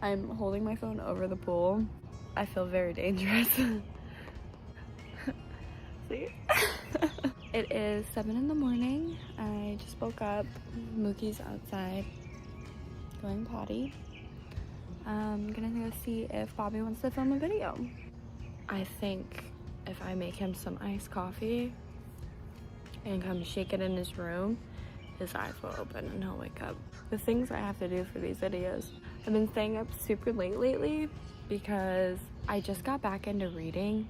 I'm holding my phone over the pool. I feel very dangerous. See? It is 7 in the morning. I just woke up. Mookie's outside going potty. I'm gonna go see if Bobby wants to film a video. I think if I make him some iced coffee and come shake it in his room, his eyes will open and he'll wake up. The things I have to do for these videos. I've been staying up super late lately because I just got back into reading.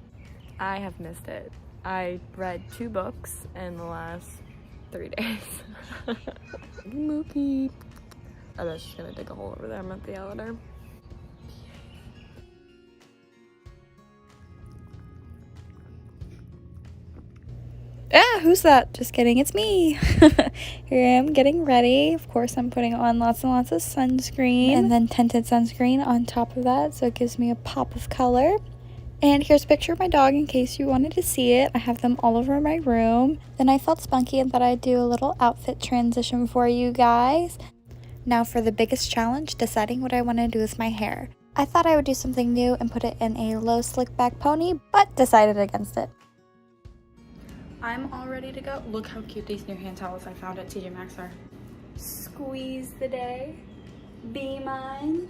I have missed it. I read 2 books in the last 3 days. Mookie. I bet she's gonna dig a hole over there. I'm at the elevator. Ah, who's that? Just kidding, it's me. Here I am getting ready. Of course, I'm putting on lots and lots of sunscreen and then tinted sunscreen on top of that, so it gives me a pop of color. And here's a picture of my dog in case you wanted to see it. I have them all over my room. Then I felt spunky and thought I'd do a little outfit transition for you guys. Now for the biggest challenge, deciding what I want to do with my hair. I thought I would do something new and put it in a low slick back pony, but decided against it. I'm all ready to go. Look how cute these new hand towels I found at TJ Maxx are. Squeeze the day. Be mine.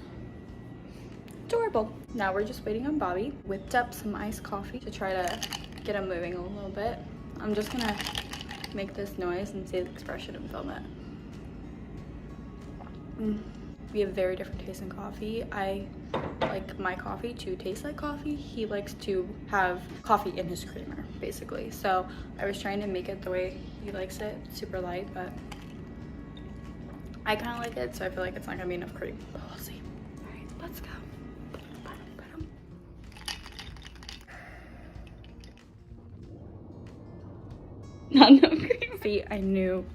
Adorable. Now we're just waiting on Bobby. Whipped up some iced coffee to try to get him moving a little bit. I'm just gonna make this noise and see the expression and film it. We have very different tastes in coffee. I like my coffee to taste like coffee. He likes to have coffee in his creamer, basically. So I was trying to make it the way he likes it, super light, but I kind of like it, so I feel like it's not gonna be enough cream. But we'll see. All right, let's go. Not no cream. See, I knew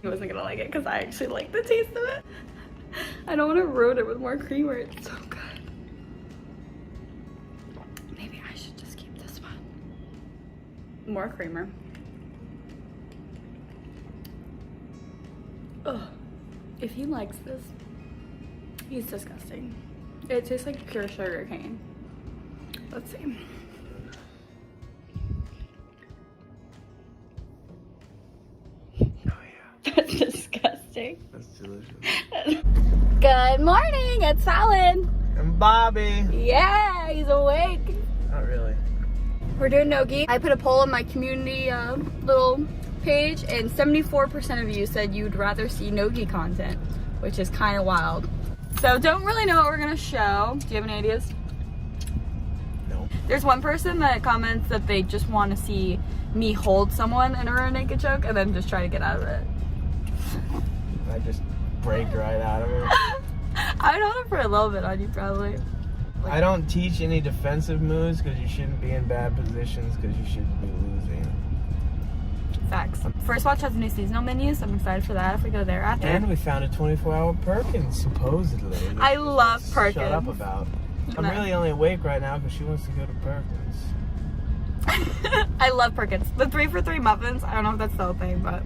he wasn't gonna like it because I actually like the taste of it. I don't want to ruin it with more creamer. It's so good. Maybe I should just keep this one. More creamer. Ugh. If he likes this, he's disgusting. It tastes like pure sugar cane. Let's see. That's disgusting. That's delicious. Good morning, it's Fallon. And Bobby. Yeah, he's awake. Not really. We're doing Nogi. I put a poll on my community little page and 74% of you said you'd rather see Nogi content, which is kind of wild. So don't really know what we're gonna show. Do you have any ideas? No. There's one person that comments that they just want to see me hold someone in a rear naked choke and then just try to get out of it. I just break right out of it. I'd hold it for a little bit on you, probably. I don't teach any defensive moves because you shouldn't be in bad positions because you shouldn't be losing. Facts. First Watch has a new seasonal menu, so I'm excited for that if we go there after. And we found a 24-hour Perkins, supposedly. I love Perkins. Shut up about. I'm really only awake right now because she wants to go to Perkins. I love Perkins. The 3 for $3 muffins, I don't know if that's still a thing, but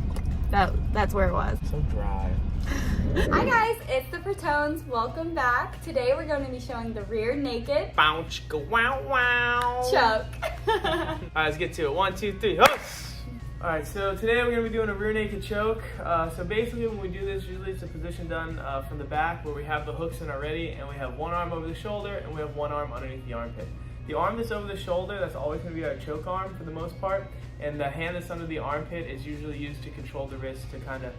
that's where it was. So dry. Hi guys, it's the Pretones. Welcome back. Today we're going to be showing the rear naked Bounce, go wow wow. choke. Alright, let's get to it. 1, 2, 3. Huss! Alright, so today we're going to be doing a rear naked choke. So basically when we do this, usually it's a position done from the back where we have the hooks in already and we have one arm over the shoulder and we have one arm underneath the armpit. The arm that's over the shoulder, that's always going to be our choke arm for the most part, and the hand that's under the armpit is usually used to control the wrist to kind of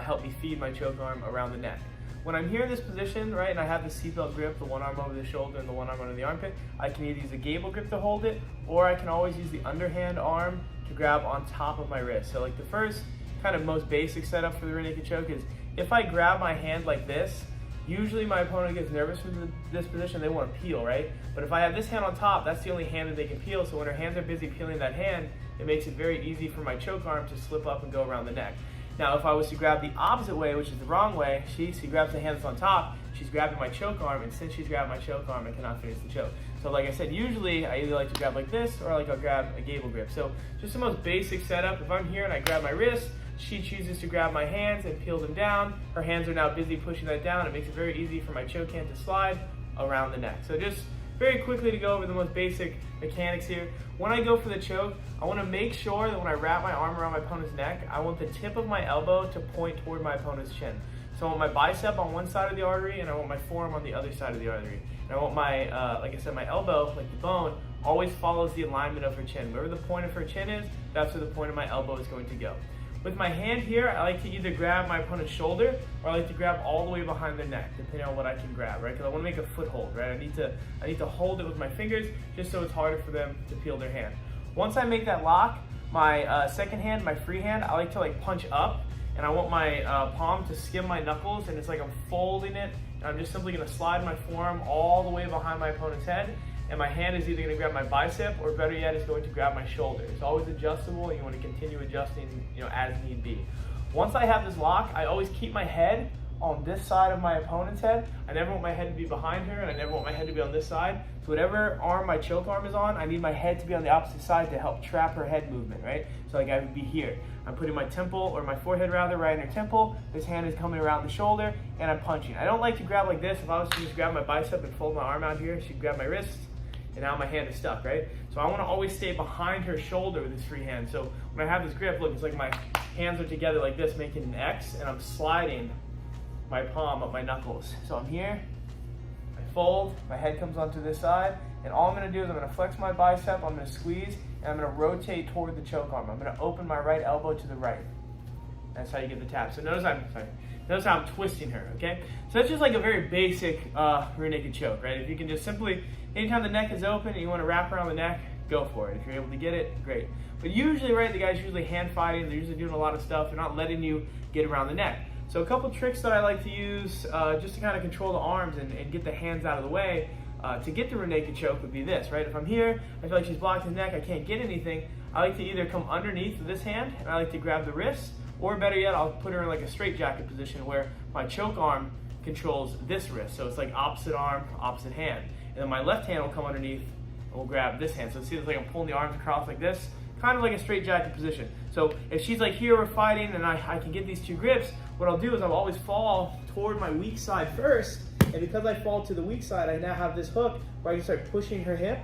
help me feed my choke arm around the neck. When I'm here in this position, right, and I have the seatbelt grip, the one arm over the shoulder and the one arm under the armpit, I can either use a gable grip to hold it, or I can always use the underhand arm to grab on top of my wrist. So like the first kind of most basic setup for the rear naked choke is if I grab my hand like this, usually my opponent gets nervous from this position, they want to peel, right? But if I have this hand on top, that's the only hand that they can peel, so when her hands are busy peeling that hand, it makes it very easy for my choke arm to slip up and go around the neck. Now, if I was to grab the opposite way, which is the wrong way, she grabs the hand that's on top, she's grabbing my choke arm, and since she's grabbed my choke arm, I cannot finish the choke. So like I said, usually I either like to grab like this, or like I'll grab a gable grip. So just the most basic setup, if I'm here and I grab my wrist, she chooses to grab my hands and peel them down. Her hands are now busy pushing that down. It makes it very easy for my choke hand to slide around the neck. So just very quickly to go over the most basic mechanics here. When I go for the choke, I want to make sure that when I wrap my arm around my opponent's neck, I want the tip of my elbow to point toward my opponent's chin. So I want my bicep on one side of the artery, and I want my forearm on the other side of the artery. And I want my, like I said, my elbow, like the bone, always follows the alignment of her chin. Wherever the point of her chin is, that's where the point of my elbow is going to go. With my hand here, I like to either grab my opponent's shoulder, or I like to grab all the way behind their neck, depending on what I can grab, right? Because I want to make a foothold, right? I need to hold it with my fingers, just so it's harder for them to peel their hand. Once I make that lock, my second hand, my free hand, I like to like punch up, and I want my palm to skim my knuckles, and it's like I'm folding it, and I'm just simply gonna slide my forearm all the way behind my opponent's head, and my hand is either gonna grab my bicep, or better yet, is going to grab my shoulder. It's always adjustable, and you wanna continue adjusting, as need be. Once I have this lock, I always keep my head on this side of my opponent's head. I never want my head to be behind her, and I never want my head to be on this side. So whatever arm my choke arm is on, I need my head to be on the opposite side to help trap her head movement, right? So like I would be here. I'm putting my temple, or my forehead rather, right in her temple. This hand is coming around the shoulder, and I'm punching. I don't like to grab like this. If I was to just grab my bicep and fold my arm out here, she'd grab my wrist, and now my hand is stuck, right? So I want to always stay behind her shoulder with this free hand. So when I have this grip, look, it's like my hands are together like this, making an X, and I'm sliding my palm up my knuckles. So I'm here, I fold, my head comes onto this side, and all I'm gonna do is I'm gonna flex my bicep, I'm gonna squeeze, and I'm gonna rotate toward the choke arm. I'm gonna open my right elbow to the right. That's how you get the tap. So notice how I'm twisting her, okay? So that's just like a very basic rear naked choke, right? If you can just simply, anytime the neck is open and you wanna wrap around the neck, go for it. If you're able to get it, great. But usually, right, the guys usually hand fighting, they're usually doing a lot of stuff, they're not letting you get around the neck. So a couple tricks that I like to use just to kind of control the arms and get the hands out of the way to get the rear naked choke would be this, right? If I'm here, I feel like she's blocked the neck, I can't get anything, I like to either come underneath this hand and I like to grab the wrist, or better yet, I'll put her in like a straight jacket position where my choke arm controls this wrist. So it's like opposite arm, opposite hand. And then my left hand will come underneath and we'll grab this hand. So see, it's like I'm pulling the arms across like this, kind of like a straight jacket position. So if she's like here, we're fighting, and I can get these two grips, what I'll do is I'll always fall toward my weak side first, and because I fall to the weak side, I now have this hook where I can start pushing her hip,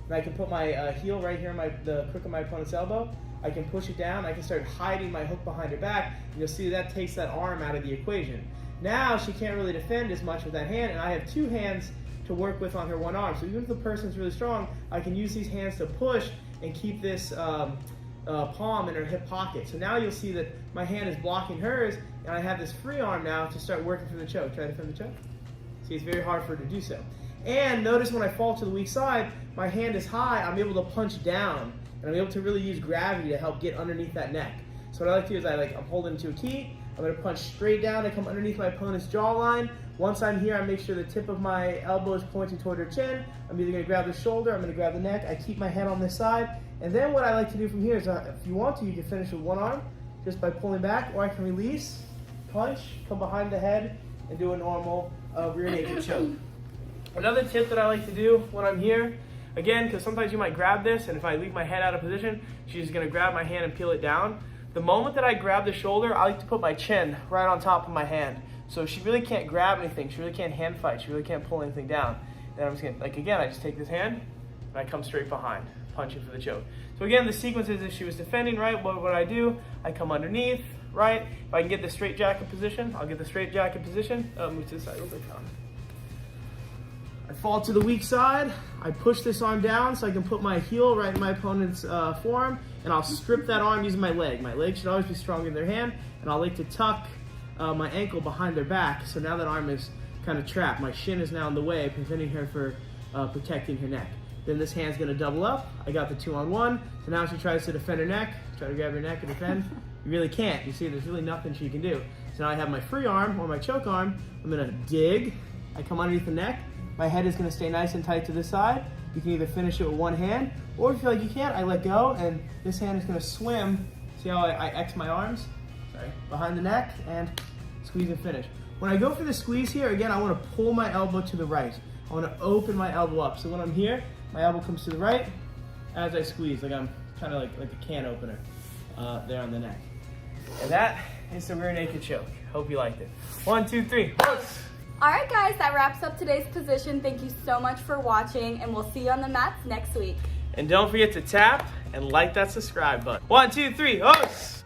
and I can put my heel right here in the crook of my opponent's elbow. I can push it down, I can start hiding my hook behind her back, and you'll see that takes that arm out of the equation. Now she can't really defend as much with that hand, and I have two hands to work with on her one arm. So even if the person's really strong, I can use these hands to push and keep this palm in her hip pocket. So now you'll see that my hand is blocking hers, and I have this free arm now to start working through the choke. Try to defend the choke. See, it's very hard for her to do so. And notice when I fall to the weak side, my hand is high, I'm able to punch down, and I'm able to really use gravity to help get underneath that neck. So what I like to do is I'm holding to a key, I'm gonna punch straight down and come underneath my opponent's jawline. Once I'm here, I make sure the tip of my elbow is pointing toward her chin. I'm either gonna grab the shoulder, I'm gonna grab the neck, I keep my head on this side, and then what I like to do from here is if you want to, you can finish with one arm, just by pulling back, or I can release, punch, come behind the head, and do a normal rear naked choke. Another tip that I like to do when I'm here, again, because sometimes you might grab this, and if I leave my head out of position, she's gonna grab my hand and peel it down. The moment that I grab the shoulder, I like to put my chin right on top of my hand. So she really can't grab anything, she really can't hand fight, she really can't pull anything down. And I'm just gonna, again, I just take this hand, and I come straight behind, punching for the choke. So again, the sequence is if she was defending, right, what would I do? I come underneath, right? If I can get the straight jacket position, I'll get the straight jacket position. Move to the side real quick. I fall to the weak side, I push this arm down so I can put my heel right in my opponent's forearm, and I'll strip that arm using my leg. My leg should always be stronger than their hand, and I'll like to tuck my ankle behind their back, so now that arm is kind of trapped. My shin is now in the way, preventing her for protecting her neck. Then this hand's gonna double up. I got the 2-on-1, so now she tries to defend her neck, try to grab her neck and defend. You really can't. You see, there's really nothing she can do. So now I have my free arm, or my choke arm. I'm gonna dig, I come underneath the neck. My head is gonna stay nice and tight to this side. You can either finish it with one hand, or if you feel like you can't, I let go, and this hand is gonna swim. See how I X my arms? Sorry, behind the neck, and squeeze and finish. When I go for the squeeze here, again, I wanna pull my elbow to the right. I wanna open my elbow up. So when I'm here, my elbow comes to the right as I squeeze, like I'm kind of like a can opener there on the neck. And that is the rear naked choke. Hope you liked it. 1, 2, 3, hooks. All right, guys, that wraps up today's position. Thank you so much for watching, and we'll see you on the mats next week. And don't forget to tap and like that subscribe button. 1, 2, 3, hooks.